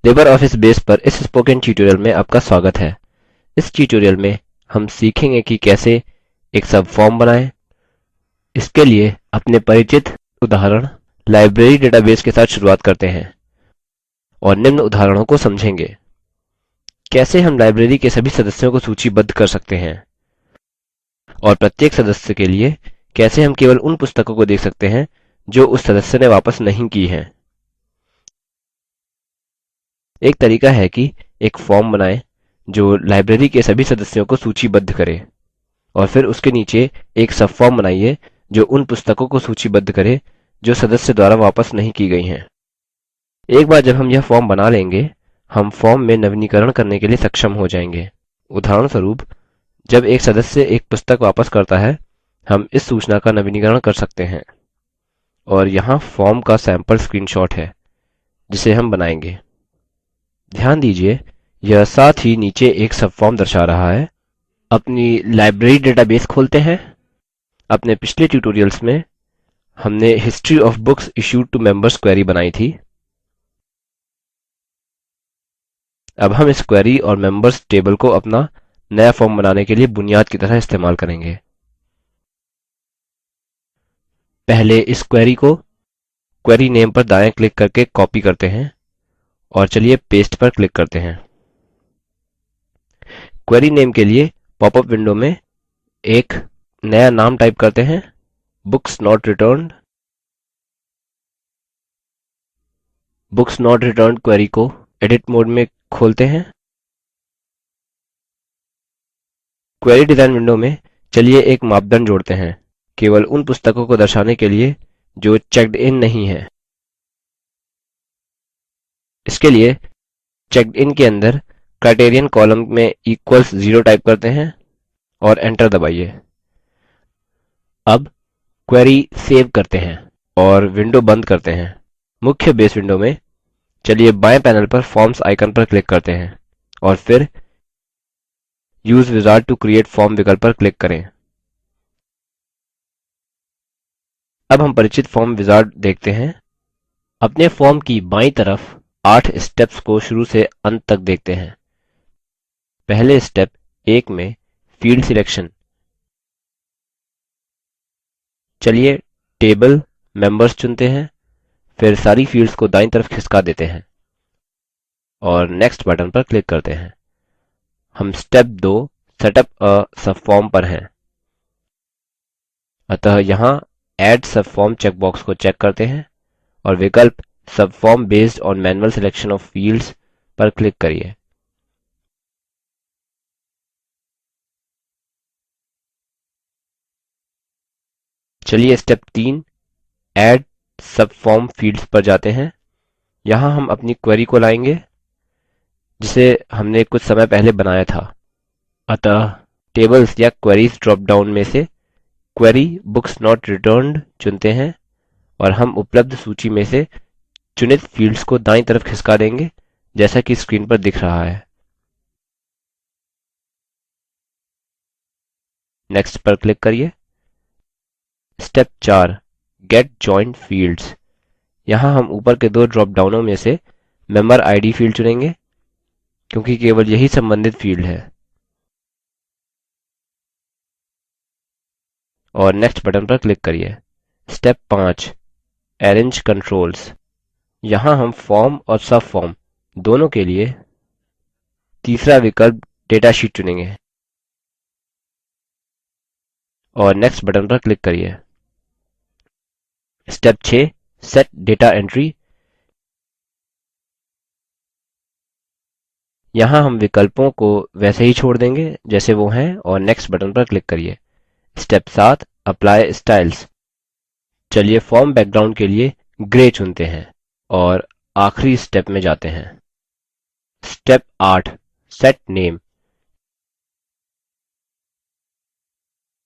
Libre office base पर इस spoken tutorial में आपका स्वागत है। इस ट्यूटोरियल में हम सीखेंगे कि कैसे एक सबफॉर्म बनाएँ। इसके लिए अपने परिचित उदाहरण लाइब्रेरी डेटाबेस के साथ शुरुआत करते हैं और निम्न उदाहरणों को समझेंगे। कैसे हम लाइब्रेरी के सभी सदस्यों को सूचीबद्ध कर सकते हैं और प्रत्येक सदस्य के लिए कैसे हम केवल उन पुस्तकों को देख सकते हैं जो उस सदस्य ने वापस नहीं की हैं। एक तरीका है कि एक फॉर्म बनाएँ जो लाइब्रेरी के सभी सदस्यों को सूचीबद्ध करे और फिर उसके नीचे एक सबफॉर्म बनाइए जो उन पुस्तकों को सूचीबद्ध करे जो सदस्य द्वारा वापस नहीं की गई हैं। एक बार जब हम यह फॉर्म बना लेंगे हम फॉर्म में नवीनीकरण करने के लिए सक्षम हो जाएंगे। उदाहरणस्वरूप जब एक सदस्य एक पुस्तक वापस करता है हम इस सूचना का नवीनीकरण कर सकते हैं और यहाँ फॉर्म का सैम्पल स्क्रीनशॉट है जिसे हम बनाएंगे। ध्यान दीजिए यह साथ ही नीचे एक सबफॉर्म दर्शा रहा है। अपनी लाइब्रेरी डेटाबेस खोलते हैं। अपने पिछले ट्यूटोरियल्स में हमने history of books issued to members query बनाई थी। अब हम इस क्वेरी और मेंबर्स टेबल को अपना नया फॉर्म बनाने के लिए बुनियाद की तरह इस्तेमाल करेंगे। पहले इस क्वेरी को क्वेरी नेम पर दायाँ क्लिक करके कॉपी करते हैं और चलिए पेस्ट पर क्लिक करते हैं। क्वेरी नेम के लिए पॉपअप विंडो में एक नया नाम टाइप करते हैं, books not returned. Books not returned query को एडिट मोड में खोलते हैं। क्वेरी डिजाइन विंडो में चलिए एक मापदंड जोड़ते हैं केवल उन पुस्तकों को दर्शाने के लिए जो चेक्ड इन नहीं है। इसके लिए चेक्ड इन के अंदर क्राइटेरियन कॉलम में इक्वल्स 0 टाइप करते हैं और एंटर दबाइए। अब क्वेरी सेव करते हैं और विंडो बंद करते हैं। मुख्य बेस विंडो में चलिए बाएं पैनल पर फॉर्म्स आइकन पर क्लिक करते हैं और फिर use wizard to create form विकल्प पर क्लिक करें। अब हम परिचित फॉर्म विजार्ड देखते हैं। अपने फॉर्म की बाईं तरफ 8 स्टेप्स को शुरू से अंत तक देखते हैं। पहले स्टेप 1 में फील्ड सिलेक्शन। चलिए टेबल मेंबर्स चुनते हैं, फिर सारी फील्ड्स को दाईं तरफ खिसका देते हैं और नेक्स्ट बटन पर क्लिक करते हैं। हम स्टेप 2 सेटअप अ सबफॉर्म पर हैं, अतः यहाँ एड सबफॉर्म चेकबॉक्स को चेक करते हैं और विकल्प subform based on manual selection of fields पर क्लिक करिए। चलिए स्टेप 3 ऐड सबफॉर्म फील्ड्स पर जाते हैं। यहाँ हम अपनी क्वेरी को लाएंगे जिसे हमने कुछ समय पहले बनाया था। अतः टेबल्स या क्वेरीज ड्रॉप डाउन में से क्वेरी बुक्स नॉट रिटर्न्ड चुनते हैं और हम उपलब्ध सूची में से चुनित फील्ड्स को दाईं तरफ खिसका देंगे जैसा कि स्क्रीन पर दिख रहा है। नेक्स्ट पर क्लिक करिए। Step 4 get joint fields. यहाँ हम ऊपर के दो ड्रॉप डाउनों में से मेंबर आईडी फील्ड चुनेंगे क्योंकि केवल यही संबंधित फील्ड है और नेक्स्ट बटन पर क्लिक करिए। Step 5 arrange controls. यहाँ हम फॉर्म और सब फॉर्म दोनों के लिए तीसरा विकल्प डेटा शीट चुनेंगे और नेक्स्ट बटन पर क्लिक करिए। Step 6 set data entry. यहाँ हम विकल्पों को वैसे ही छोड़ देंगे जैसे वो हैं और नेक्स्ट बटन पर क्लिक करिए। Step 7 apply styles. चलिए फॉर्म बैकग्राउंड के लिए ग्रे चुनते हैं और आखिरी स्टेप में जाते हैं। Step 8 set name.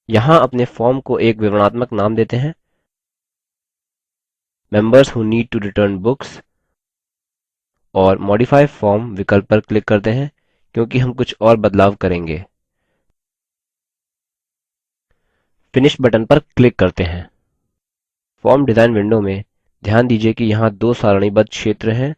यहाँ अपने फॉर्म को एक विवरणात्मक नाम देते हैं, members who need to return books, और मॉडिफाई फॉर्म विकल्प पर क्लिक करते हैं क्योंकि हम कुछ और बदलाव करेंगे। फिनिश बटन पर क्लिक करते हैं। फॉर्म डिजाइन विंडो में ध्यान दीजिए कि यहाँ दो सारणीबद्ध क्षेत्र हैं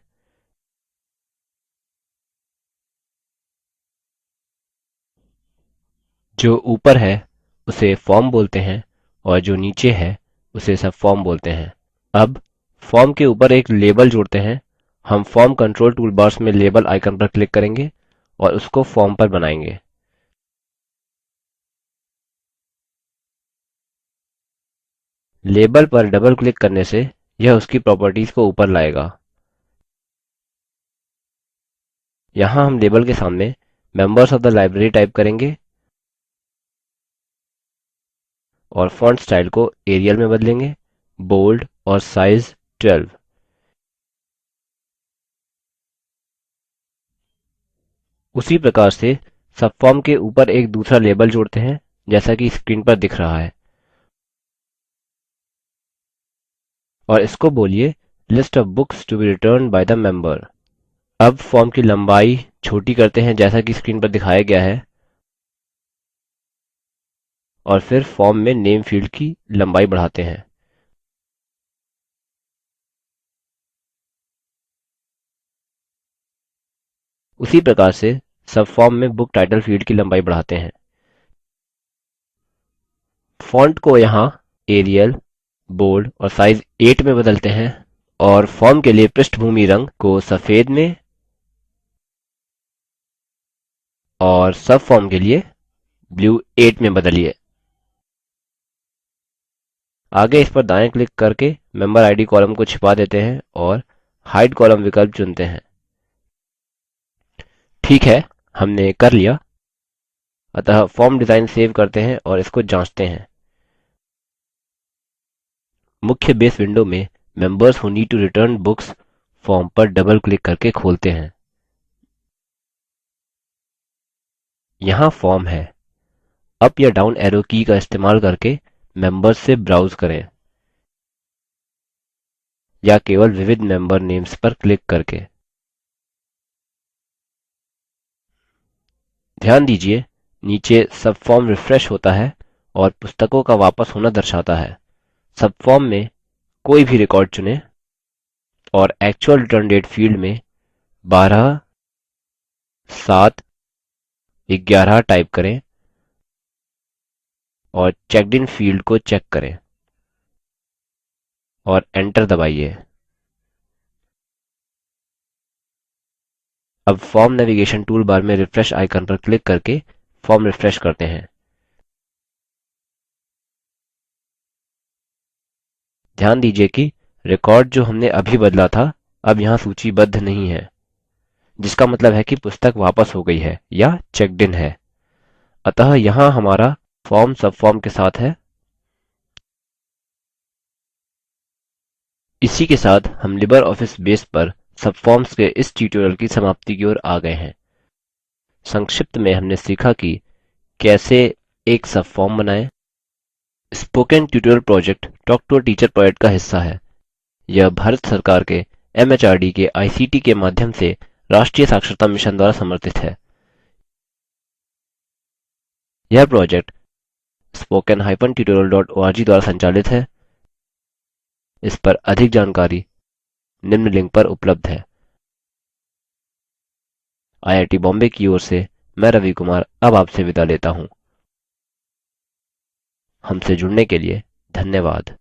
जो ऊपर है उसे फॉर्म बोलते हैं और जो नीचे है उसे सबफॉर्म बोलते हैं। अब फॉर्म के ऊपर एक लेबल जोड़ते हैं। हम फॉर्म कंट्रोल टूलबार्स में लेबल आइकन पर क्लिक करेंगे और उसको फॉर्म पर बनाएंगे। लेबल पर डबल क्लिक करने से यह उसकी प्रॉपर्टीज को ऊपर लाएगा। यहाँ हम लेबल के सामने members of the library type करेंगे और फॉन्ट स्टाइल को एरियल में बदलेंगे, बोल्ड और साइज 12। उसी प्रकार से सबफॉर्म के ऊपर एक दूसरा लेबल जोड़ते हैं जैसा कि स्क्रीन पर दिख रहा है और इसको बोलिए list of books to be returned by the member. अब फॉर्म की लंबाई छोटी करते हैं जैसा कि स्क्रीन पर दिखाया गया है और फिर फॉर्म में नेम फील्ड की लंबाई बढ़ाते हैं। उसी प्रकार से सबफॉर्म में बुक टाइटल फील्ड की लंबाई बढ़ाते हैं। फॉन्ट को यहाँ एरियल, बोल्ड और साइज 8 में बदलते हैं और फॉर्म के लिए पृष्ठभूमि रंग को सफेद में और सब फॉर्म के लिए ब्लू 8 में बदलिए। आगे इस पर दायां क्लिक करके मेंबर आईडी कॉलम को छिपा देते हैं और हाइड कॉलम विकल्प चुनते हैं। ठीक है, हमने कर लिया। अतः फॉर्म डिजाइन सेव करते हैं और इसको जांचते हैं। मुख्य बेस विंडो में members who need to return books form पर डबल क्लिक करके खोलते हैं। यहाँ फॉर्म है। अप या डाउन एरो की का इस्तेमाल करके मेंबर्स से ब्राउज करें या केवल विविध मेंबर नेम्स पर क्लिक करके। ध्यान दीजिए नीचे सबफॉर्म रिफ्रेश होता है और पुस्तकों का वापस होना दर्शाता है। सबफॉर्म में कोई भी रिकॉर्ड चुनें और एक्चुअल रिटर्न डेट फील्ड में 12/7/11 टाइप करें और चेक्ड इन फील्ड को चेक करें और एंटर दबाइए। अब फॉर्म नेविगेशन टूल बार में रिफ्रेश आइकन पर क्लिक करके फॉर्म रिफ्रेश करते हैं। ध्यान दीजिए कि रिकॉर्ड जो हमने अभी बदला था अब यहाँ सूचीबद्ध नहीं है, जिसका मतलब है कि पुस्तक वापस हो गई है या चेक्ड इन है। अतः यहाँ हमारा फॉर्म सबफॉर्म के साथ है। इसी के साथ हम लिबर ऑफिस बेस पर सबफॉर्म्स के इस ट्यूटोरियल की समाप्ति की ओर आ गए हैं। संक्षिप्त में हमने सीखा कि कैसे एक सबफॉर्म बनाएं। Spoken tutorial project talk to a teacher project का हिस्सा है। यह भारत सरकार के MHRD के ICT के माध्यम से राष्ट्रीय साक्षरता मिशन द्वारा समर्थित है। यह प्रोजेक्ट spoken-tutorial.org द्वारा संचालित है। इस पर अधिक जानकारी निम्न लिंक पर उपलब्ध है। IIT बॉम्बे की ओर से मैं रवि कुमार अब आपसे विदा लेता हूँ। हमसे जुड़ने के लिए धन्यवाद।